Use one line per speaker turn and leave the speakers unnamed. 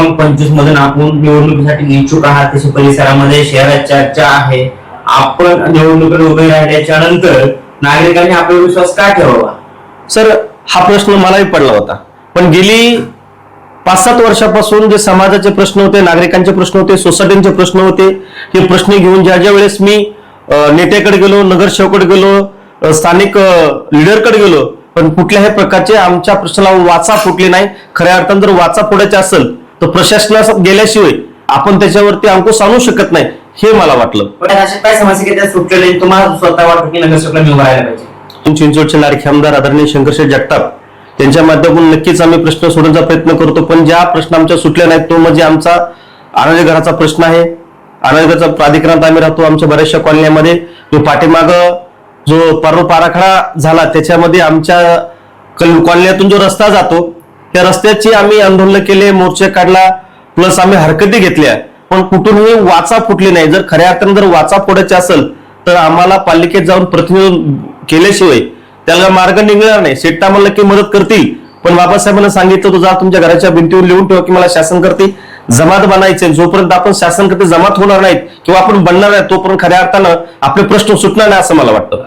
क्रमांक 25 मधून आपण निवडणुकीसाठी इच्छुक आहात. तशी परिसरामध्ये शहरात चर्चा आहे. आपण निवडणुकीत उभे राहिल्याच्या नंतर नागरिकांनी आपला विश्वास का ठेवावा?
सर, हा प्रश्न मलाही पडला होता, पण गेली 5-7 वर्षापासून जे समाजाचे प्रश्न होते, नागरिकांचे प्रश्न होते, सोसायटीचे प्रश्न होते, हे प्रश्न घेऊन ज्या वेळेस मी नेत्याकडे गेलो, नगरसेवकाकडे गेलो, स्थानिक लीडरकडे गेलो, पण कुठल्याही प्रकारचे आमच्या प्रश्नाला वाचा फुटली नाही. खऱ्या अर्थानं जर वाचा फोडायची असेल तर प्रशासनाला गेल्याशिवाय आपण त्याच्यावरती अंकुश आणू शकत नाही, हे मला वाटलं.
पण अशा काय समस्या सुटलेल्या तुम्हाला स्वतः वाटतं की नगरसेवकाला निवडून राहायला पाहिजे?
चिंचवडचे लाडके आमदार आदरणीय शंकरशेठ जगताप त्यांच्या माध्यमातून नक्कीच आम्ही प्रश्न सोडवण्याचा प्रयत्न करतो, पण ज्या प्रश्न आमच्या सुटल्या नाहीत तो म्हणजे आमचा अनाथ घराचा प्रश्न आहे. अनाथ घराचा प्राधिकरणात आम्ही राहतो. आमच्या बऱ्याचशा कॉलन्यामध्ये जो पाठीमाग जो पर्व पाराखडा झाला त्याच्यामध्ये आमच्या कॉलन्यातून जो रस्ता जातो त्या रस्त्याची आम्ही आंदोलन केले, मोर्चे काढला, प्लस आम्ही हरकती घेतल्या, पण कुठूनही वाचा फुटली नाही. जर खऱ्या अर्थानं जर वाचा फोडायची असेल तर आम्हाला पालिकेत जाऊन प्रतिनिधी केल्याशिवाय त्याला मार्ग निघणार नाही. शेट्ट आम्हाला नक्की मदत करतील, पण बाबासाहेबांना सांगितलं तो जा तुमच्या घराच्या भिंतीवर लिहून ठेवा की मला शासन करते जमात बनायचे. जोपर्यंत आपण शासन करते जमात होणार नाहीत किंवा आपण बनणार नाही तोपर्यंत खऱ्या अर्थानं आपले प्रश्न सुटणार नाही असं मला वाटतं.